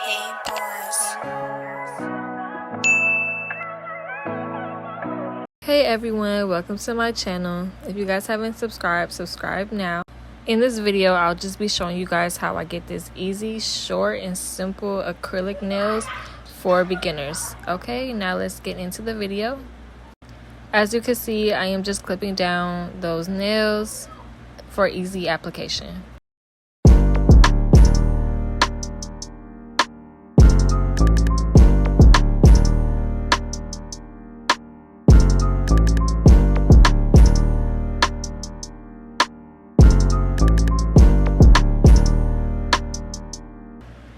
Hey boys. Hey everyone, welcome to my channel. If you guys haven't subscribed, subscribe now. In this video, I'll just be showing you guys how I get this easy, short, and simple acrylic nails for beginners. Okay, now let's get into the video. As you can see, I am just clipping down those nails for easy application.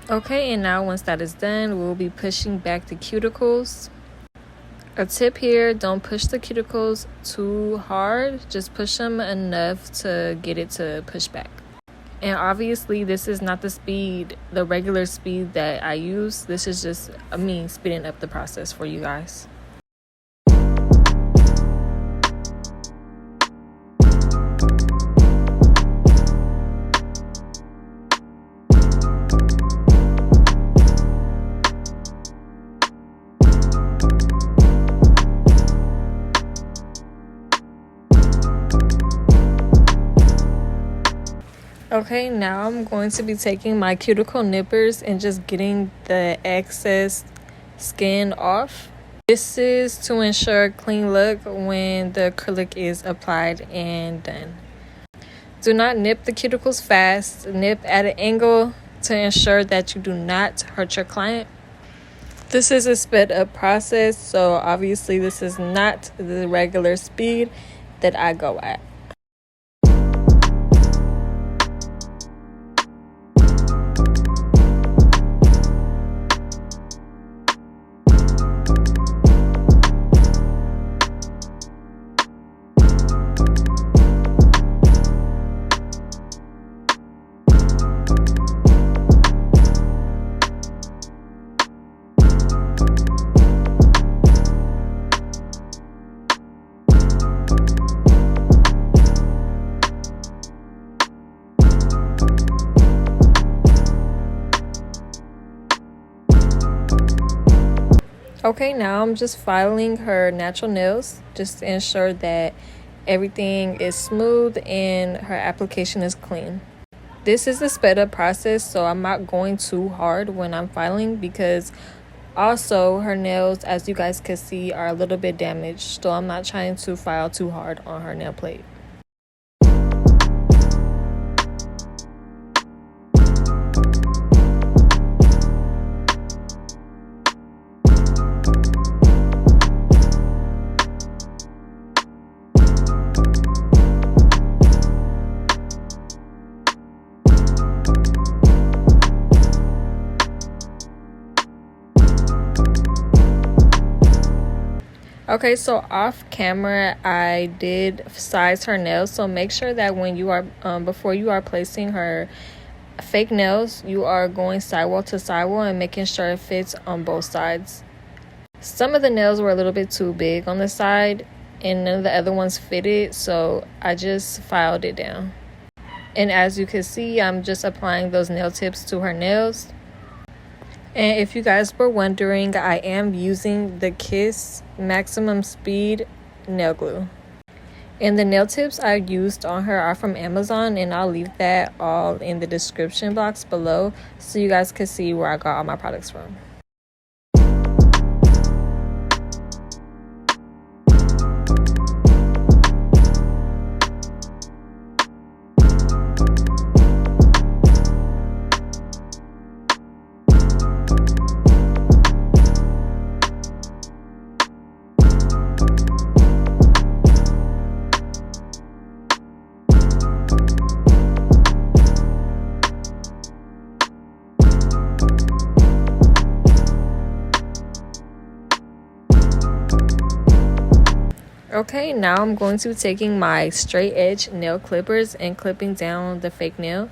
Okay, and now once that is done, we'll be pushing back the cuticles. A tip here, don't push the cuticles too hard. Just push them enough to get it to push back. And obviously, this is not the regular speed that I use. This is just me speeding up the process for you guys. Okay, now I'm going to be taking my cuticle nippers and just getting the excess skin off. This is to ensure a clean look when the acrylic is applied and done. Do not nip the cuticles fast. Nip at an angle to ensure that you do not hurt your client. This is a sped up process, so obviously this is not the regular speed that I go at. Okay, now I'm just filing her natural nails just to ensure that everything is smooth and her application is clean. This is a sped up process, so I'm not going too hard when I'm filing because also her nails, as you guys can see, are a little bit damaged, so I'm not trying to file too hard on her nail plate. Okay, so off camera, I did size her nails. So make sure that when you are, before you are placing her fake nails, you are going sidewall to sidewall and making sure it fits on both sides. Some of the nails were a little bit too big on the side and none of the other ones fitted, so I just filed it down. And as you can see, I'm just applying those nail tips to her nails. And if you guys were wondering, I am using the Kiss Maximum Speed nail glue. And the nail tips I used on her are from Amazon, and I'll leave that all in the description box below so you guys can see where I got all my products from. Okay, now I'm going to be taking my straight edge nail clippers and clipping down the fake nail.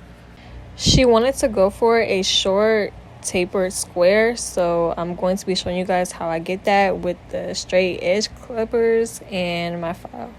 She wanted to go for a short tapered square, so I'm going to be showing you guys how I get that with the straight edge clippers and my file.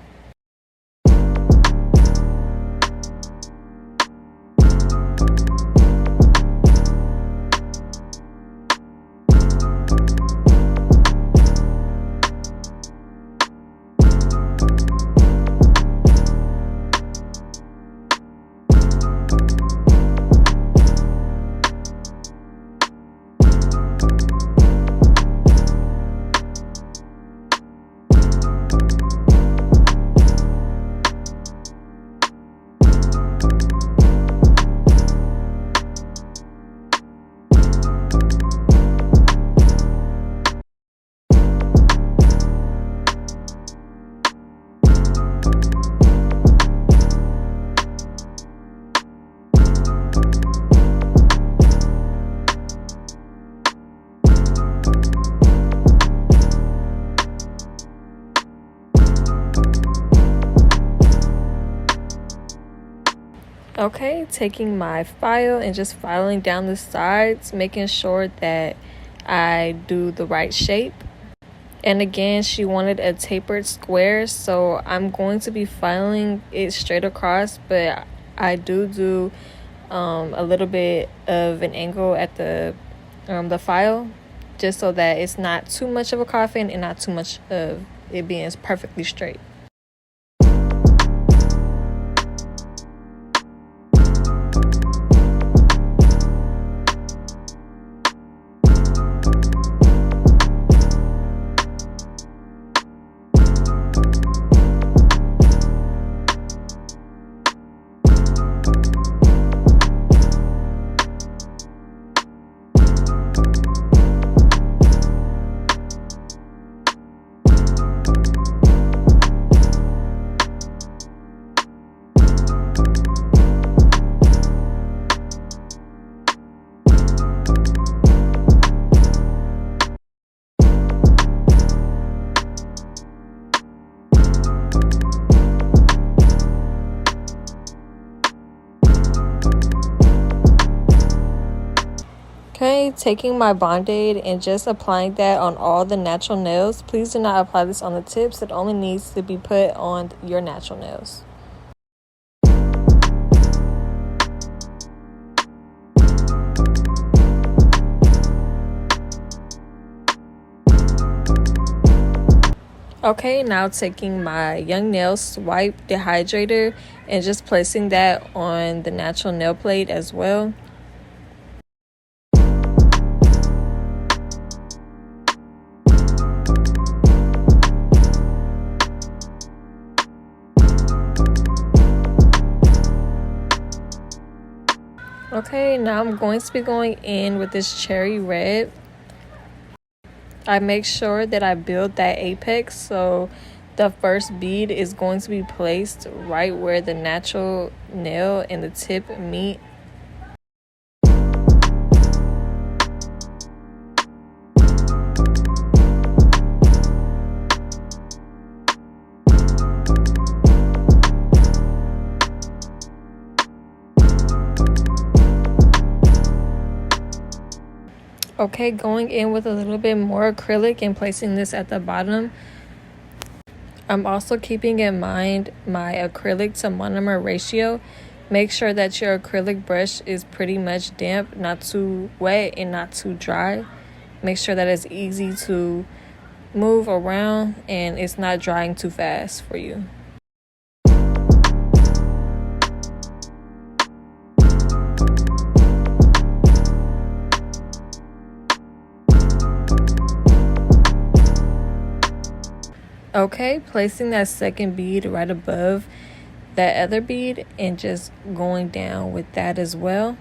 Okay, taking my file and just filing down the sides, making sure that I do the right shape. And again, she wanted a tapered square, so I'm going to be filing it straight across, but I do a little bit of an angle at the file, just so that it's not too much of a coffin and not too much of it being perfectly straight. Okay, taking my Band-Aid and just applying that on all the natural nails. Please do not apply this on the tips. It only needs to be put on your natural nails. Okay, now taking my Young Nail Swipe Dehydrator and just placing that on the natural nail plate as well. Okay, now I'm going to be going in with this cherry red. I make sure that I build that apex, so the first bead is going to be placed right where the natural nail and the tip meet. Okay, going in with a little bit more acrylic and placing this at the bottom. I'm also keeping in mind my acrylic to monomer ratio. Make sure that your acrylic brush is pretty much damp, not too wet and not too dry. Make sure that it's easy to move around and it's not drying too fast for you. Okay, placing that second bead right above that other bead and just going down with that as well.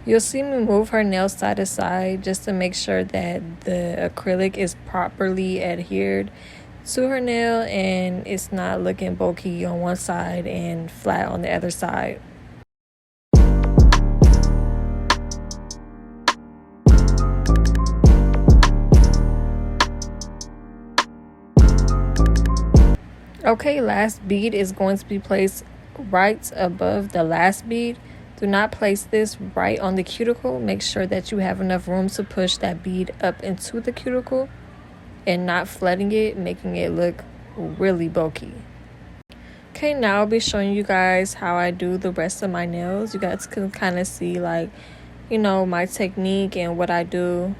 You'll see me move her nail side to side just to make sure that the acrylic is properly adhered to her nail and it's not looking bulky on one side and flat on the other side. Okay, last bead is going to be placed right above the last bead. Do not place this right on the cuticle. Make sure that you have enough room to push that bead up into the cuticle and not flooding it, making it look really bulky. Okay, now I'll be showing you guys how I do the rest of my nails. You guys can kind of see, like, you know, my technique and what I do.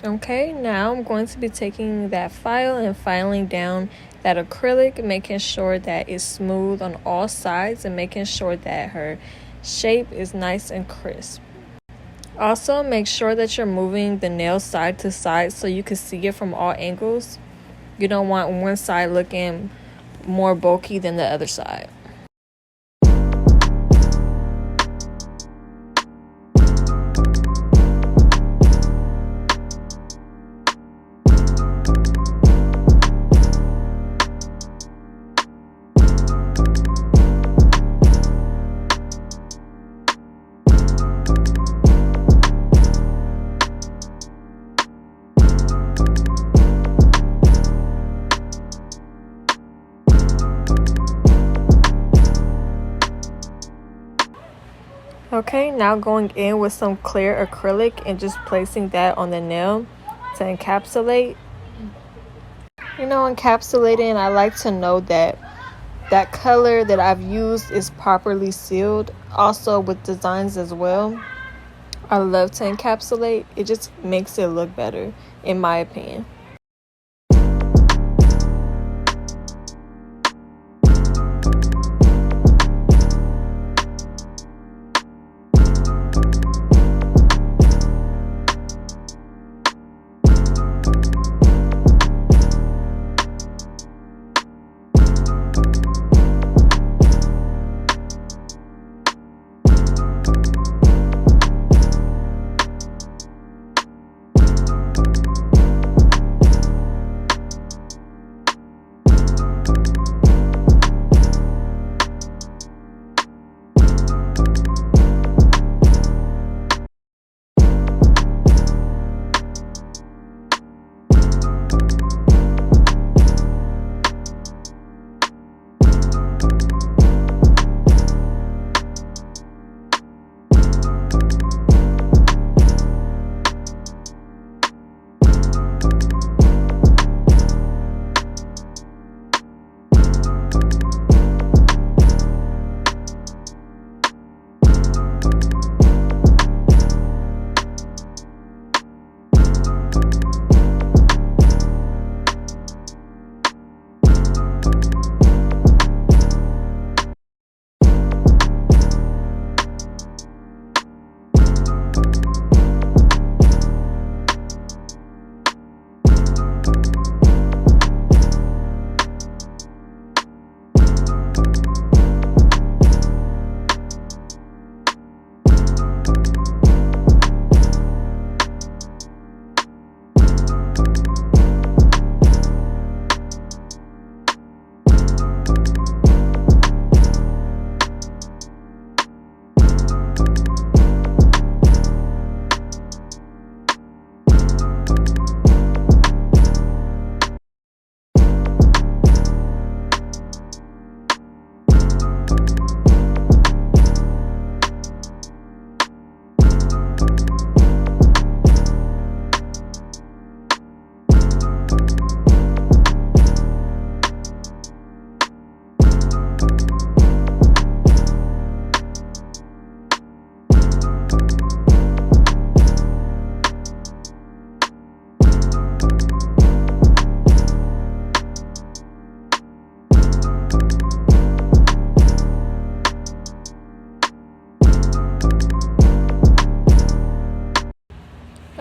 Okay, now I'm going to be taking that file and filing down that acrylic, making sure that it's smooth on all sides and making sure that her shape is nice and crisp. Also, make sure that you're moving the nail side to side so you can see it from all angles. You don't want one side looking more bulky than the other side. Okay, now going in with some clear acrylic and just placing that on the nail to encapsulate. Encapsulating, I like to know that that color that I've used is properly sealed. Also with designs as well, I love to encapsulate. It just makes it look better, in my opinion.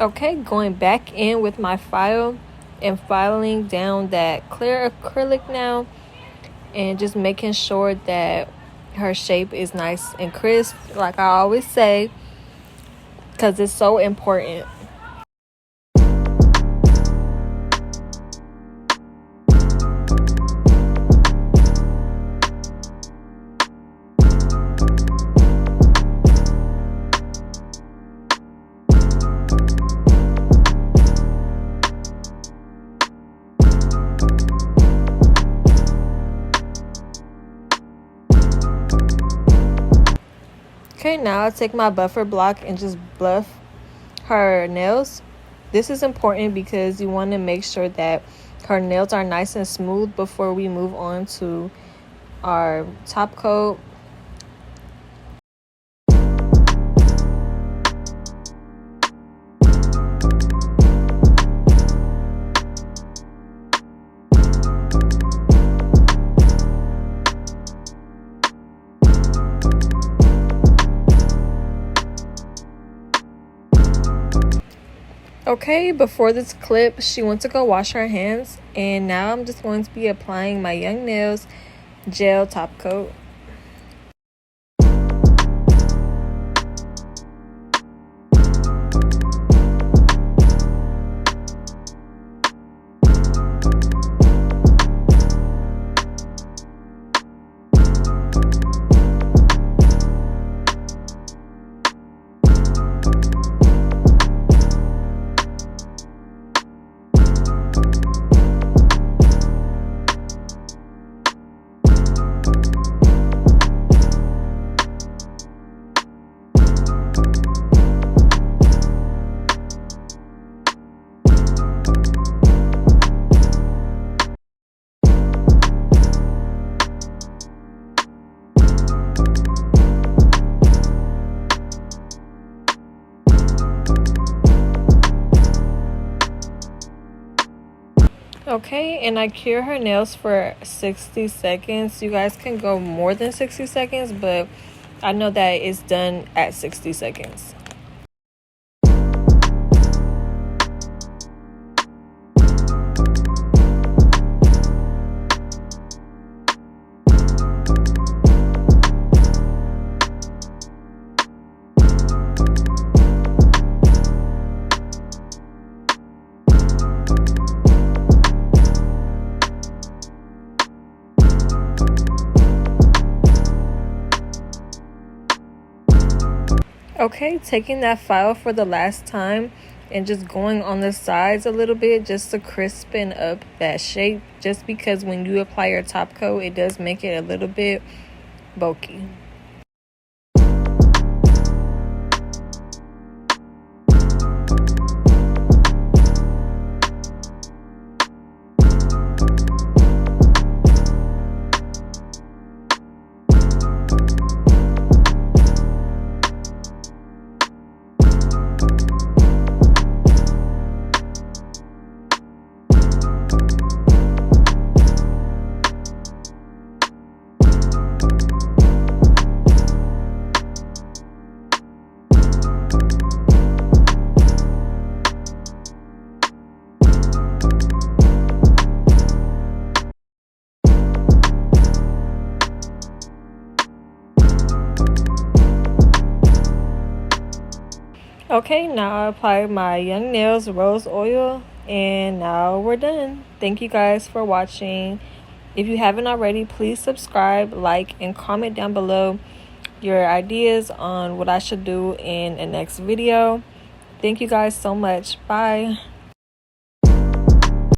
Okay, going back in with my file and filing down that clear acrylic now, and just making sure that her shape is nice and crisp, like I always say, because it's so important. Okay, now I'll take my buffer block and just buff her nails. This is important because you want to make sure that her nails are nice and smooth before we move on to our top coat. Okay, before this clip, she went to go wash her hands, and now I'm just going to be applying my Young Nails gel top coat. Okay, and I cure her nails for 60 seconds. You guys can go more than 60 seconds, but I know that it's done at 60 seconds. Okay, taking that file for the last time and just going on the sides a little bit just to crispen up that shape, just because when you apply your top coat, it does make it a little bit bulky. Okay, now I apply my Young Nails rose oil, and now we're done. Thank you guys for watching. If you haven't already, please subscribe, like, and comment down below your ideas on what I should do in the next video. Thank you guys so much. Bye.